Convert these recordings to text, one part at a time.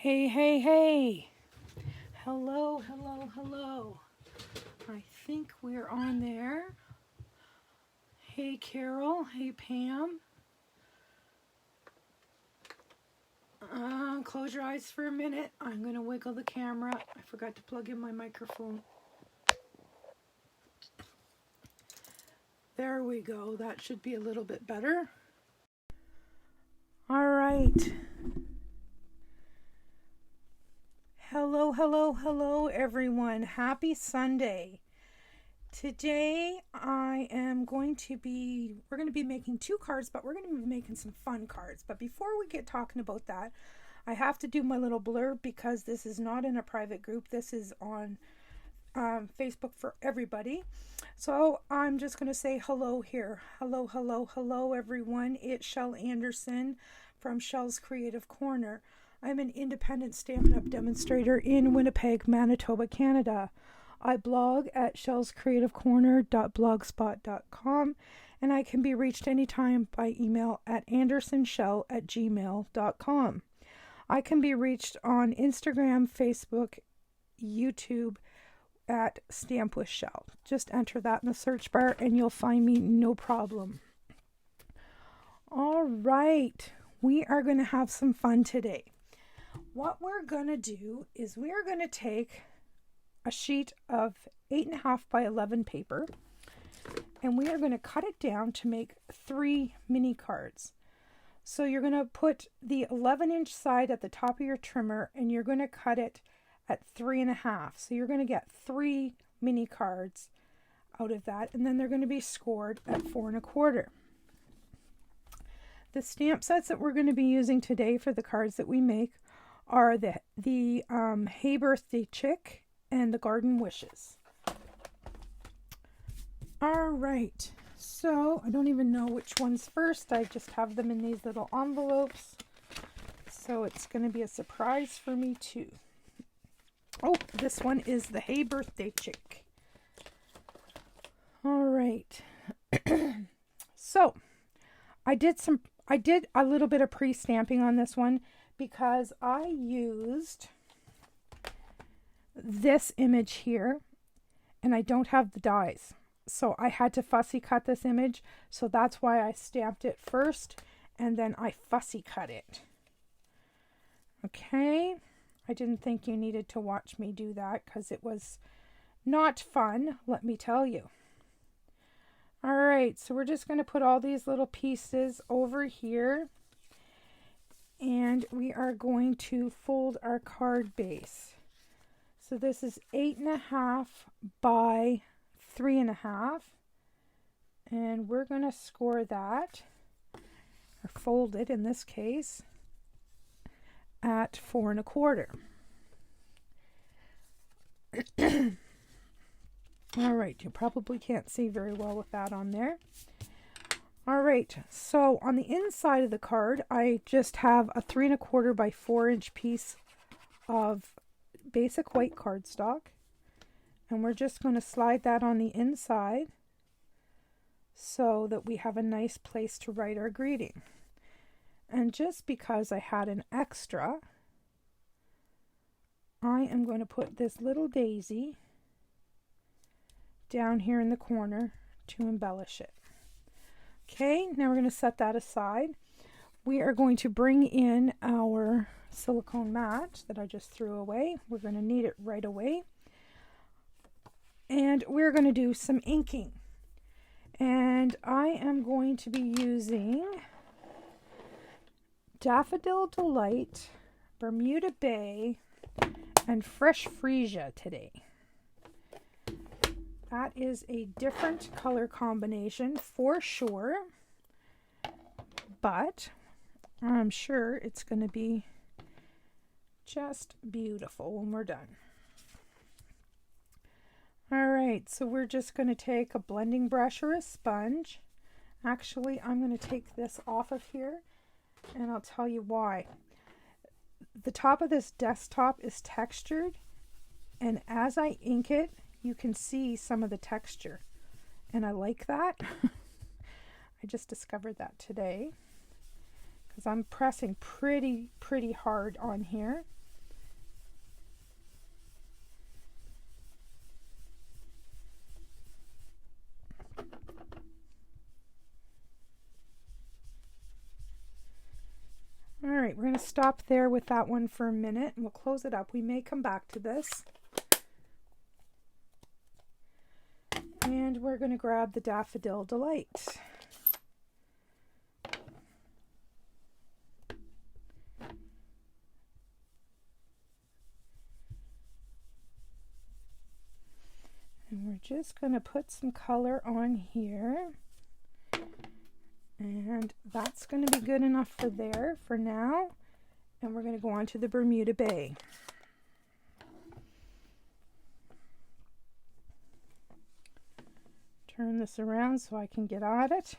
Hey, hey, hey. Hello, hello, hello. I think we're on there. Hey, Carol. Hey, Pam. Close your eyes for a minute. I'm going to wiggle the camera. I forgot to plug in my microphone. There we go. That should be a little bit better. All right. Hello, hello, hello, everyone. Happy Sunday. Today we're going to be making two cards, but we're going to be making some fun cards. But before we get talking about that, I have to do my little blurb because this is not in a private group. This is on Facebook for everybody. So I'm just going to say hello here. Hello, hello, hello, everyone. It's Shel Anderson from Shel's Creative Corner. I'm an independent Stampin' Up! Demonstrator in Winnipeg, Manitoba, Canada. I blog at shelscreativecorner.blogspot.com, and I can be reached anytime by email at andersonshel@gmail.com. I can be reached on Instagram, Facebook, YouTube at Stamp with Shel. Just enter that in the search bar and you'll find me no problem. All right, we are going to have some fun today. What we're going to do is we are going to take a sheet of 8.5 by 11 paper, and we are going to cut it down to make 3 mini cards. So you're going to put the 11-inch side at the top of your trimmer, and you're going to cut it at 3.5. So you're going to get 3 mini cards out of that, and then they're going to be scored at 4.25. The stamp sets that we're going to be using today for the cards that we make are the Hey Birthday Chick and the Garden Wishes. All right, so I don't even know which one's first. I just have them in these little envelopes, so it's going to be a surprise for me too. Oh, this one is the Hey Birthday Chick. All right. So I did a little bit of pre-stamping on this one because I used this image here and I don't have the dies. So I had to fussy cut this image. So that's why I stamped it first and then I fussy cut it. Okay. I didn't think you needed to watch me do that because it was not fun, let me tell you. All right, so we're just going to put all these little pieces over here. And we are going to fold our card base. So this is 8.5 by 3.5. And we're going to score that, or fold it in this case, at 4.25. All right, you probably can't see very well with that on there. All right, so on the inside of the card, I just have a 3.25 by 4-inch piece of basic white cardstock. And we're just going to slide that on the inside so that we have a nice place to write our greeting. And just because I had an extra, I am going to put this little daisy down here in the corner to embellish it. Okay, now we're going to set that aside. We are going to bring in our silicone mat that I just threw away. We're going to need it right away. And we're going to do some inking. And I am going to be using Daffodil Delight, Bermuda Bay, and Fresh Freesia today. That is a different color combination for sure, but I'm sure it's going to be just beautiful when we're done. All right, so we're just going to take a blending brush or a sponge. Actually, I'm going to take this off of here, and I'll tell you why. The top of this desktop is textured, and as I ink it, you can see some of the texture, and I like that. I just discovered that today because I'm pressing pretty hard on here. stop there with that one for a minute and we'll close it up. We may come back to this. And we're going to grab the Daffodil Delight. And we're just going to put some color on here. And that's going to be good enough for there for now. And we're going to go on to the Bermuda Bay. Turn this around so I can get at it.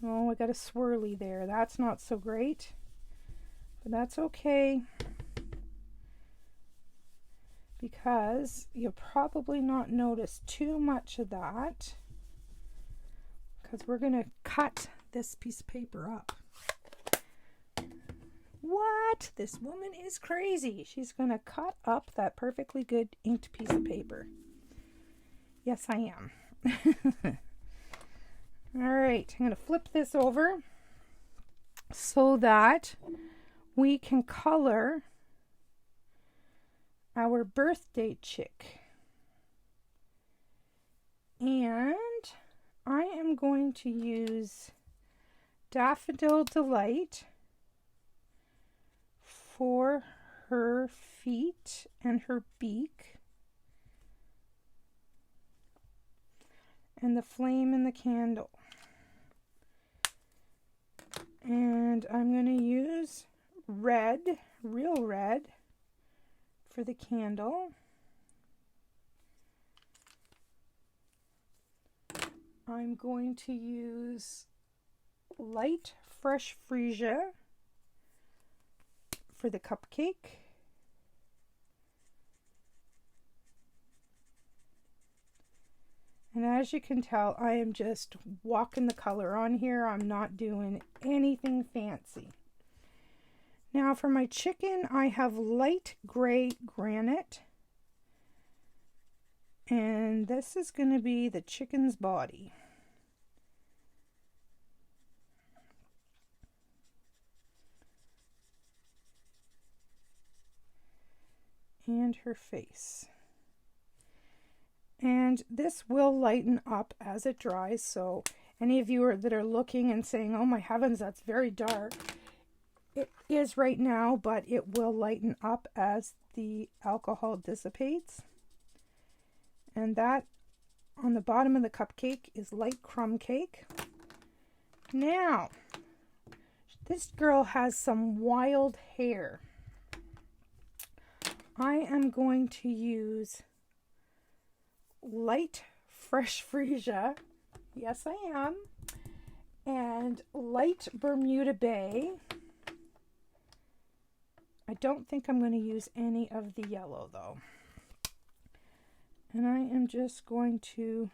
Oh, I got a swirly there. That's not so great, but that's okay, because you'll probably not notice too much of that because we're going to cut this piece of paper up. What? This woman is crazy. She's going to cut up that perfectly good inked piece of paper. Yes, I am. All right, I'm going to flip this over so that we can color our birthday chick. And I am going to use Daffodil Delight for her feet and her beak, and the flame in the candle. And I'm going to use red, real red, for the candle. I'm going to use light fresh freesia for the cupcake. And as you can tell, I am just walking the color on here. I'm not doing anything fancy. Now for my chicken, I have light gray granite. And this is going to be the chicken's body. And her face. And this will lighten up as it dries, so any of you that are looking and saying, oh my heavens, that's very dark, it is right now, but it will lighten up as the alcohol dissipates. And that on the bottom of the cupcake is light crumb cake. Now, this girl has some wild hair. I am going to use light fresh freesia, yes I am, and light Bermuda Bay. I don't think I'm going to use any of the yellow though. And I am just going to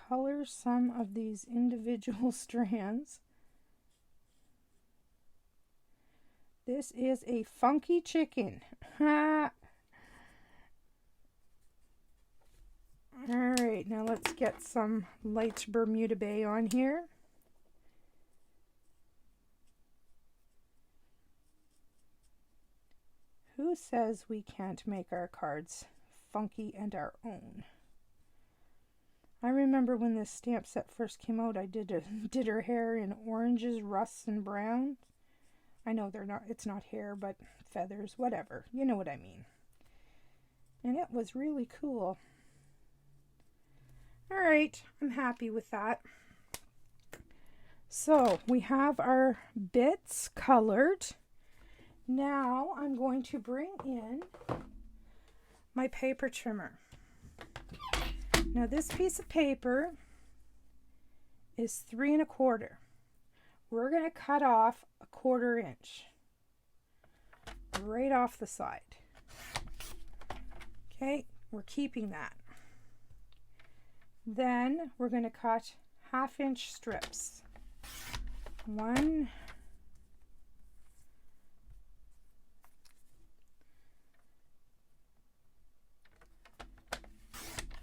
color some of these individual strands. This is a funky chicken. Ha! Alright, now let's get some light Bermuda Bay on here. Who says we can't make our cards funky and our own? I remember when this stamp set first came out, I did her hair in oranges, rusts, and browns. I know it's not hair, but feathers, whatever. You know what I mean. And it was really cool. All right, I'm happy with that. So we have our bits colored. Now I'm going to bring in my paper trimmer. Now this piece of paper is 3 1/4. We're going to cut off 1/4 inch right off the side. Okay, we're keeping that. Then we're going to cut 1/2 inch strips. 1,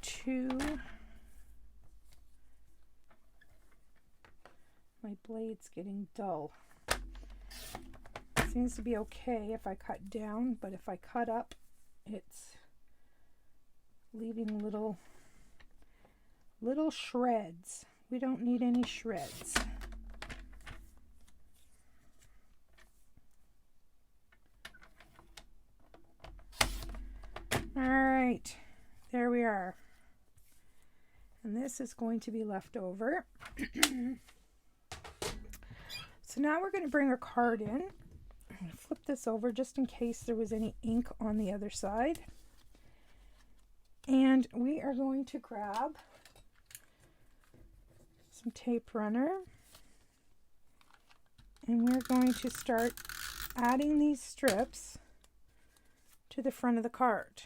2, My blade's getting dull. It seems to be okay if I cut down, but if I cut up, it's leaving little shreds. We don't need any shreds. All right, there we are. And this is going to be left over. So now we're going to bring our card in. I'm going to flip this over just in case there was any ink on the other side. And we are going to grab some tape runner. And we're going to start adding these strips to the front of the card.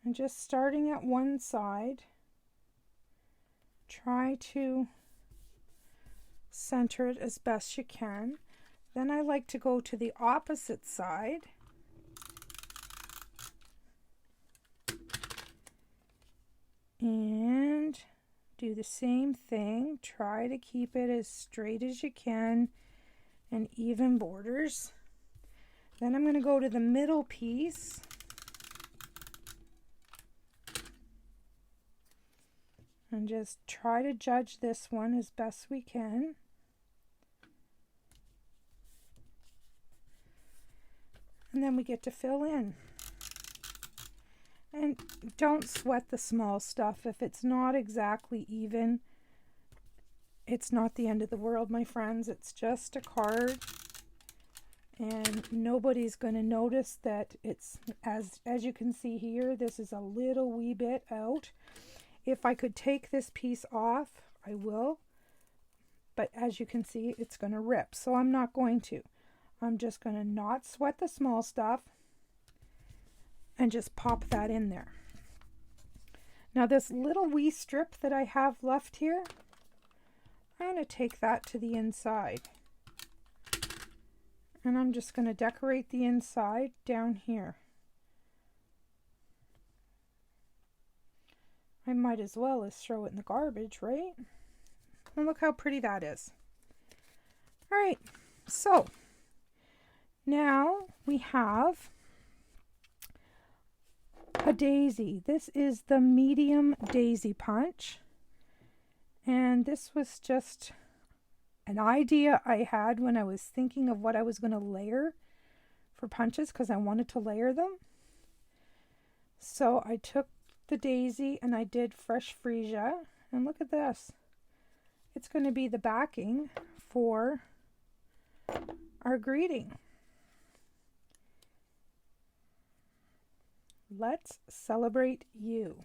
And just starting at one side, try to center it as best you can. Then I like to go to the opposite side and do the same thing. Try to keep it as straight as you can and even borders. Then I'm going to go to the middle piece and just try to judge this one as best we can. And then we get to fill in. And don't sweat the small stuff. If it's not exactly even, it's not the end of the world, my friends. It's just a card. And nobody's going to notice that it's, as you can see here, this is a little wee bit out. If I could take this piece off, I will. But as you can see, it's going to rip. So I'm not going to. I'm just going to not sweat the small stuff and just pop that in there. Now this little wee strip that I have left here, I'm going to take that to the inside. And I'm just going to decorate the inside down here. I might as well as throw it in the garbage, right? And look how pretty that is. All right, so now we have a daisy. This is the medium daisy punch. And this was just an idea I had when I was thinking of what I was going to layer for punches because I wanted to layer them. So I took the daisy and I did fresh freesia, and look at this. It's going to be the backing for our greeting. Let's celebrate you.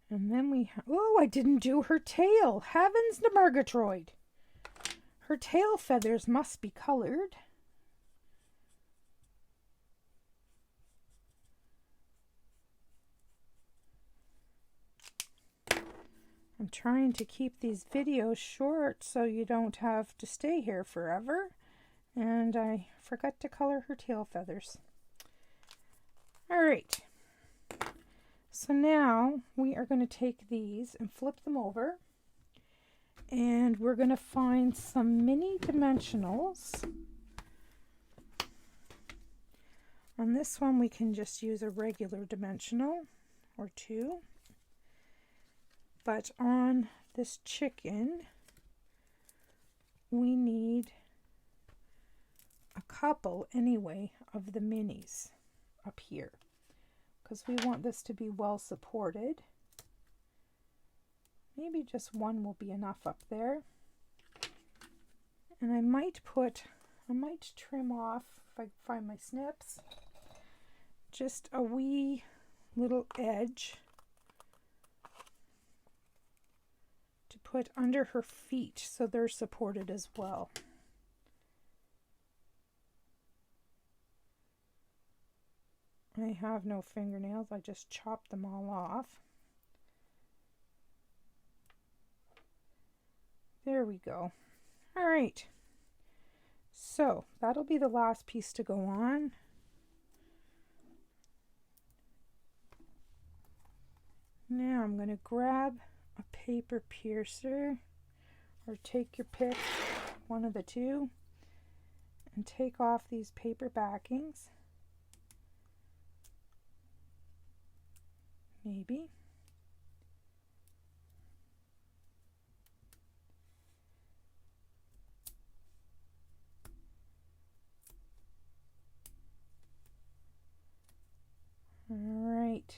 And then we have, oh, I didn't do her tail. Heavens to Murgatroyd. Her tail feathers must be colored. I'm trying to keep these videos short so you don't have to stay here forever. And I forgot to color her tail feathers. All right. So now we are going to take these and flip them over. And we're going to find some mini dimensionals. On this one we can just use a regular dimensional or two. But on this chicken, we need a couple anyway of the minis up here because we want this to be well supported. Maybe just one will be enough up there. And I might trim off, if I can find my snips, just a wee little edge to put under her feet so they're supported as well. I have no fingernails, I just chopped them all off. There we go. All right, so that'll be the last piece to go on. Now I'm going to grab a paper piercer, or take your pick, one of the two, and take off these paper backings. Maybe. All right.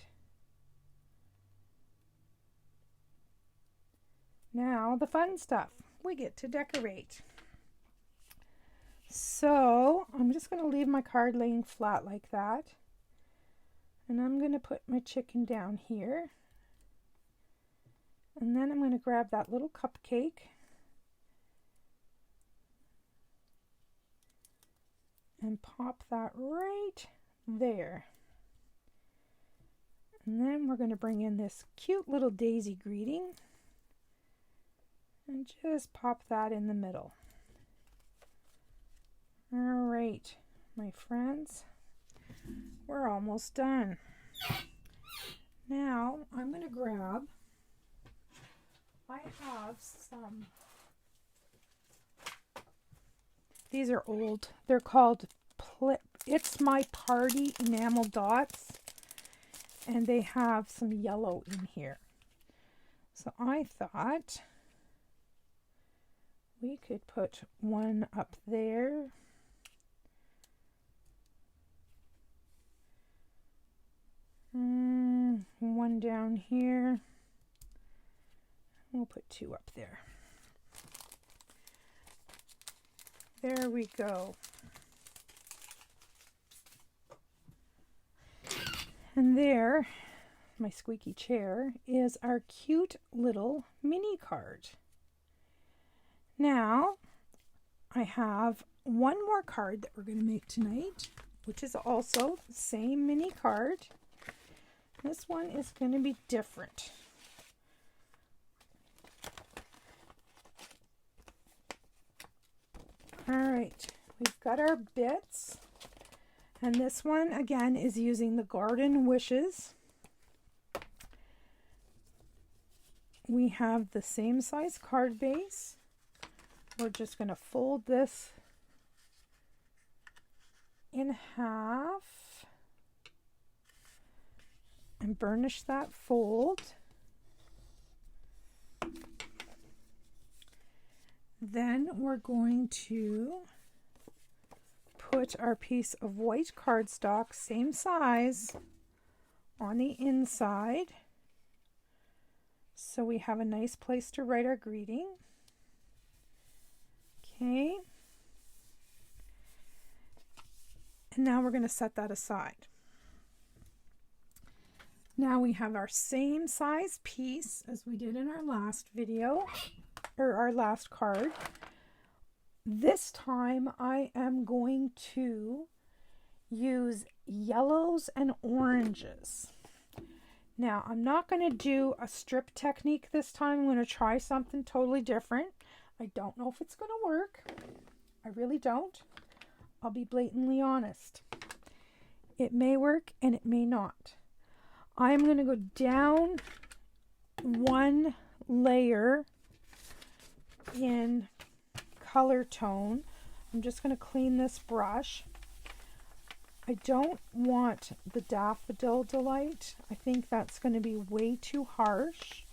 Now the fun stuff. We get to decorate. So I'm just going to leave my card laying flat like that. And I'm going to put my chicken down here. And then I'm going to grab that little cupcake and pop that right there. And then we're going to bring in this cute little daisy greeting and just pop that in the middle. All right, my friends, we're almost done. Now I'm going to grab, I have some, these are old, they're called It's My Party enamel dots, and they have some yellow in here. So I thought we could put one up there. One down here. We'll put two up there. There we go. And there, my squeaky chair, is our cute little mini card. Now, I have one more card that we're going to make tonight, which is also the same mini card. This one is going to be different. All right, we've got our bits. And this one, again, is using the Garden Wishes. We have the same size card base. We're just going to fold this in half and burnish that fold. Then we're going to put our piece of white cardstock, same size, on the inside, so we have a nice place to write our greeting. Okay. And now we're going to set that aside. Now we have our same size piece as we did in our last video, or our last card. This time I am going to use yellows and oranges. Now I'm not going to do a strip technique this time. I'm going to try something totally different. I don't know if it's going to work. I really don't. I'll be blatantly honest. It may work and it may not. I'm going to go down one layer in color tone. I'm just going to clean this brush. I don't want the Daffodil Delight. I think that's going to be way too harsh.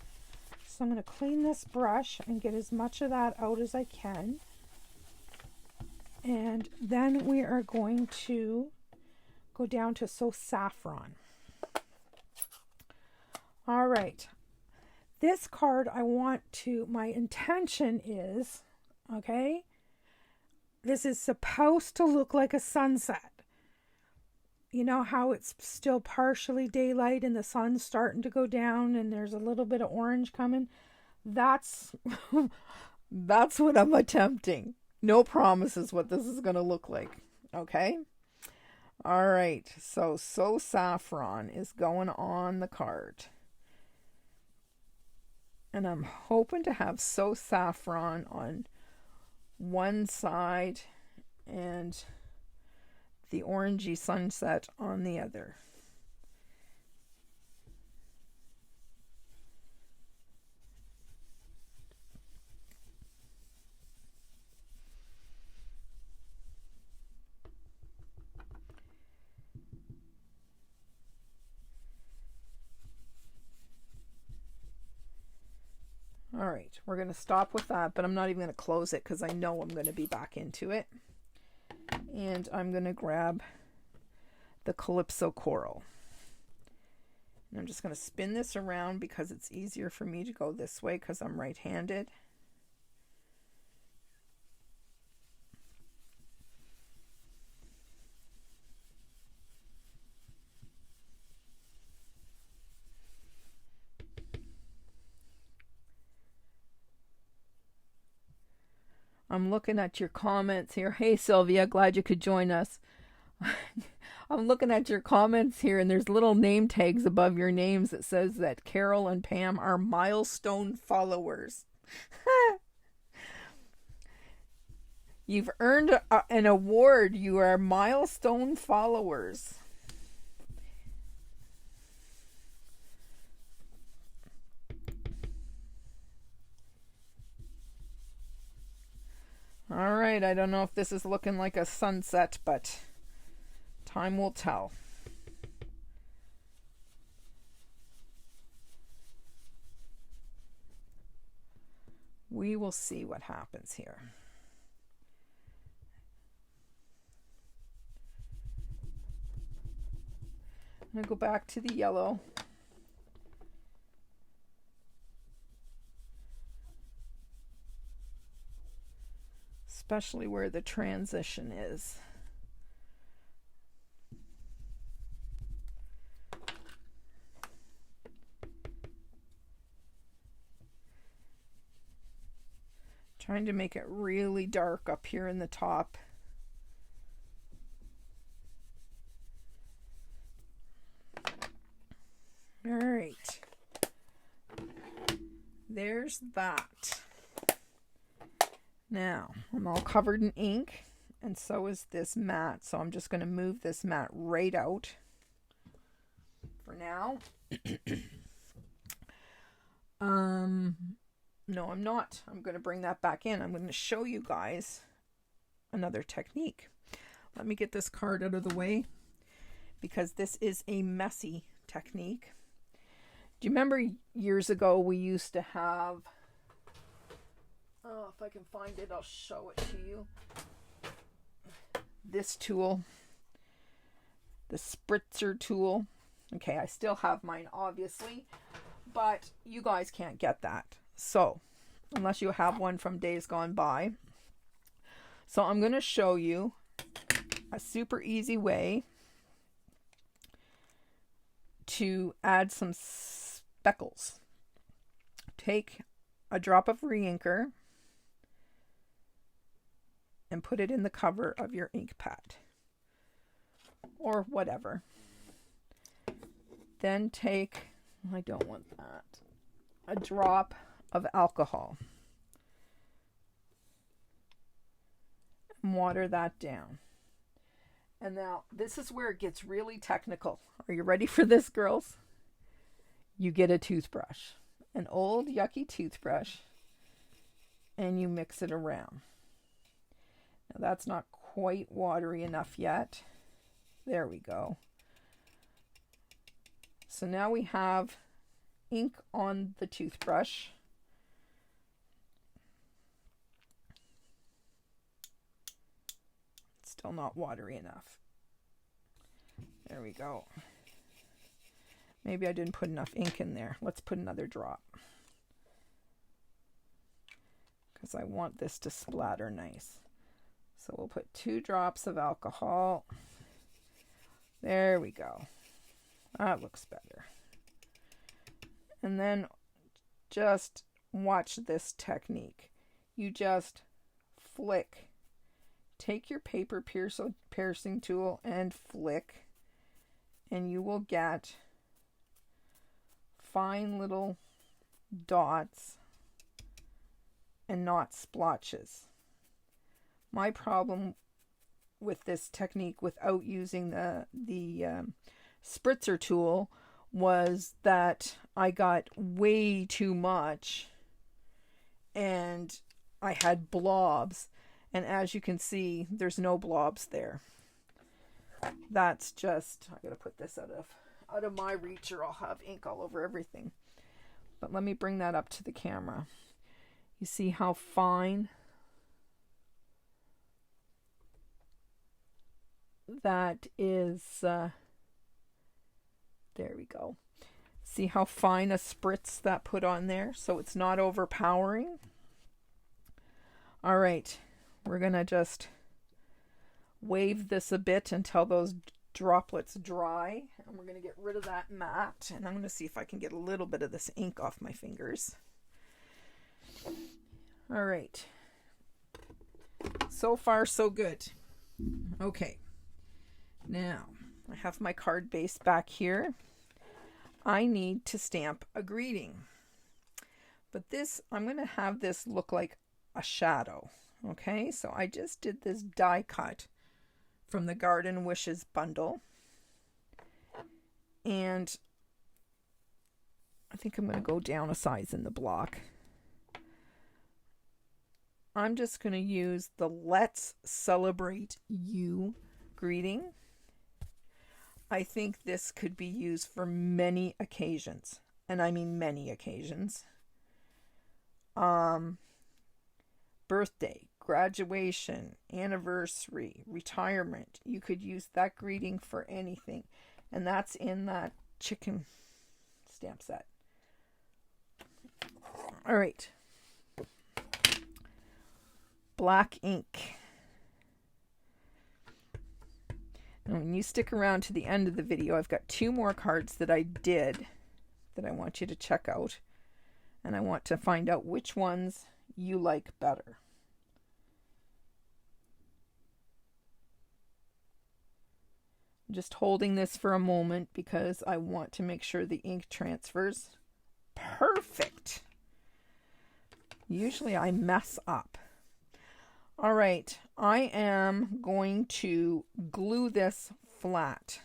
So I'm going to clean this brush and get as much of that out as I can. And then we are going to go down to So Saffron. All right. This card my intention is, okay, this is supposed to look like a sunset. You know how it's still partially daylight and the sun's starting to go down and there's a little bit of orange coming? That's that's what I'm attempting. No promises what this is going to look like. Okay? All right. So Saffron is going on the card. And I'm hoping to have So Saffron on one side and the orangey sunset on the other. All right, we're going to stop with that, but I'm not even going to close it because I know I'm going to be back into it. And I'm going to grab the Calypso Coral. And I'm just going to spin this around because it's easier for me to go this way because I'm right-handed. I'm looking at your comments here. Hey, Sylvia, glad you could join us. I'm looking at your comments here, and there's little name tags above your names that says that Carol and Pam are milestone followers. You've earned an award. You are milestone followers. All right, I don't know if this is looking like a sunset, but time will tell. We will see what happens here. I'm going to go back to the yellow. Especially where the transition is. Trying to make it really dark up here in the top. All right. There's that. Now, I'm all covered in ink, and so is this mat. So I'm just going to move this mat right out for now. No, I'm not. I'm going to bring that back in. I'm going to show you guys another technique. Let me get this card out of the way because this is a messy technique. Do you remember years ago we used to have, oh, if I can find it, I'll show it to you. This tool, the spritzer tool. Okay, I still have mine, obviously, but you guys can't get that. So, unless you have one from days gone by. So I'm going to show you a super easy way to add some speckles. Take a drop of re-inker and put it in the cover of your ink pad or whatever. Then take, I don't want that, a drop of alcohol and water that down. And now this is where it gets really technical. Are you ready for this, girls? You get a toothbrush, an old yucky toothbrush, and you mix it around. Now that's not quite watery enough yet. There we go. So now we have ink on the toothbrush. Still not watery enough. There we go. Maybe I didn't put enough ink in there. Let's put another drop, because I want this to splatter nice. So we'll put 2 drops of alcohol. There we go. That looks better. And then just watch this technique. You just flick. Take your paper piercing tool and flick, and you will get fine little dots and not splotches. My problem with this technique without using the spritzer tool was that I got way too much and I had blobs. And as you can see, there's no blobs there. That's just, I gotta put this out of my reach or I'll have ink all over everything. But let me bring that up to the camera. You see how fine that is? There we go. See how fine a spritz that put on there? So it's not overpowering. All right, we're going to just wave this a bit until those droplets dry. And we're going to get rid of that mat. And I'm going to see if I can get a little bit of this ink off my fingers. All right. So far, so good. Okay. Now, I have my card base back here. I need to stamp a greeting. But this, I'm going to have this look like a shadow. Okay, so I just did this die cut from the Garden Wishes bundle. And I think I'm going to go down a size in the block. I'm just going to use the Let's Celebrate You greeting. I think this could be used for many occasions. And I mean many occasions. Birthday, graduation, anniversary, retirement. You could use that greeting for anything. And that's in that chicken stamp set. All right. Black ink. And when you stick around to the end of the video, I've got 2 more cards that I did that I want you to check out. And I want to find out which ones you like better. I'm just holding this for a moment because I want to make sure the ink transfers perfect. Usually I mess up. All right, I am going to glue this flat.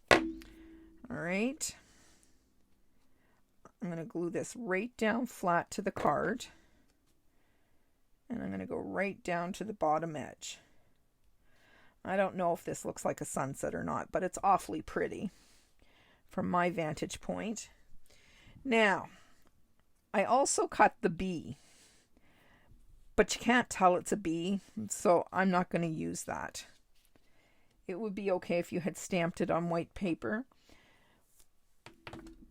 All right. I'm going to glue this right down flat to the card. And I'm going to go right down to the bottom edge. I don't know if this looks like a sunset or not, but it's awfully pretty from my vantage point. Now, I also cut the bee, but you can't tell it's a bee, so I'm not going to use that. It would be okay if you had stamped it on white paper,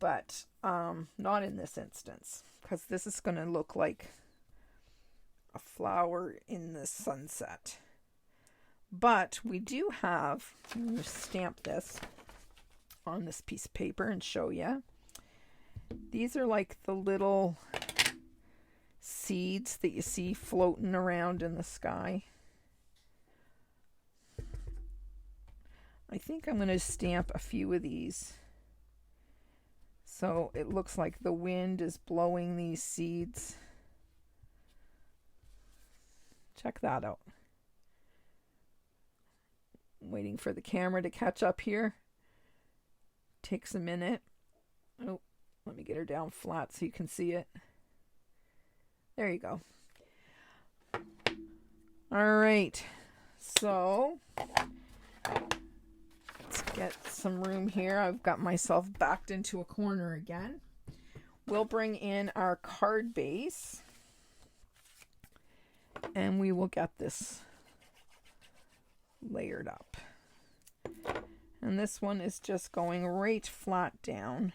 but not in this instance, because this is going to look like a flower in the sunset. But we do have, I'm going to stamp this on this piece of paper and show you. These are like the little seeds that you see floating around in the sky. I think I'm going to stamp a few of these. So it looks like the wind is blowing these seeds. Check that out. I'm waiting for the camera to catch up here. Takes a minute. Oh, let me get her down flat so you can see it. There you go. All right. So let's get some room here. I've got myself backed into a corner again. We'll bring in our card base and we will get this layered up. And this one is just going right flat down.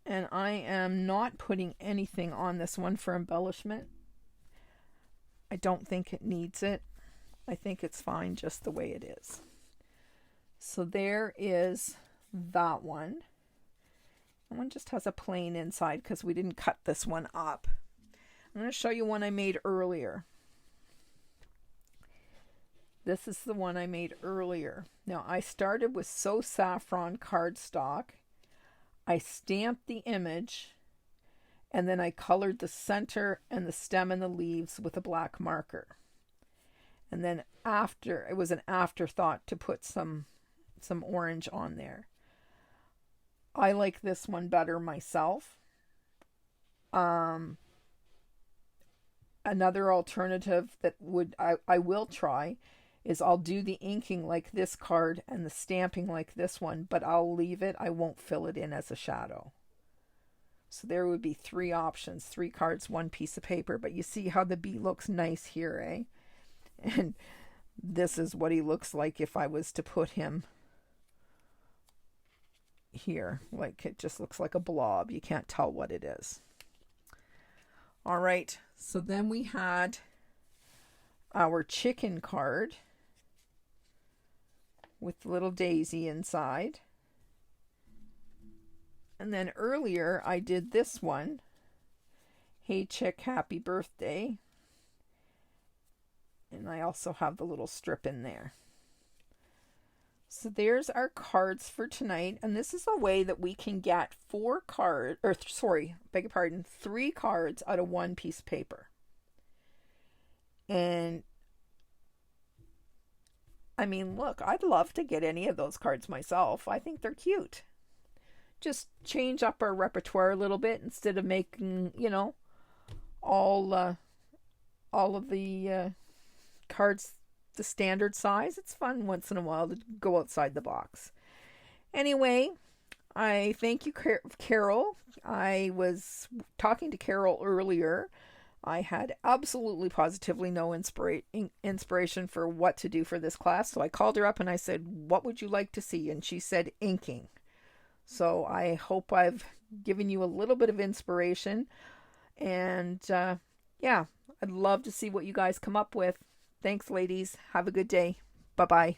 And I am not putting anything on this one for embellishment. I don't think it needs it. I think it's fine just the way it is. So there is that one. That one just has a plain inside because we didn't cut this one up. I'm going to show you one I made earlier. This is the one I made earlier. Now I started with So Saffron cardstock. I stamped the image and then I colored the center and the stem and the leaves with a black marker. And then after, it was an afterthought to put some orange on there. I like this one better myself. Another alternative that I will try is I'll do the inking like this card and the stamping like this one, but I'll leave it. I won't fill it in as a shadow. So there would be 3 options, 3 cards, 1 piece of paper. But you see how the bee looks nice here, eh? And this is what he looks like if I was to put him here. Like, it just looks like a blob. You can't tell what it is. All right, so then we had our chicken card with little Daisy inside. And then earlier I did this one. Hey Chick, happy birthday. And I also have the little strip in there. So there's our cards for tonight. And this is a way that we can get 3 cards out of 1 piece of paper. And I mean, look, I'd love to get any of those cards myself. I think they're cute. Just change up our repertoire a little bit instead of making, you know, all of the cards the standard size. It's fun once in a while to go outside the box. Anyway, I thank you, Carol. I was talking to Carol earlier. I had absolutely positively no inspiration for what to do for this class. So I called her up and I said, what would you like to see? And she said inking. So I hope I've given you a little bit of inspiration. And yeah, I'd love to see what you guys come up with. Thanks, ladies. Have a good day. Bye-bye.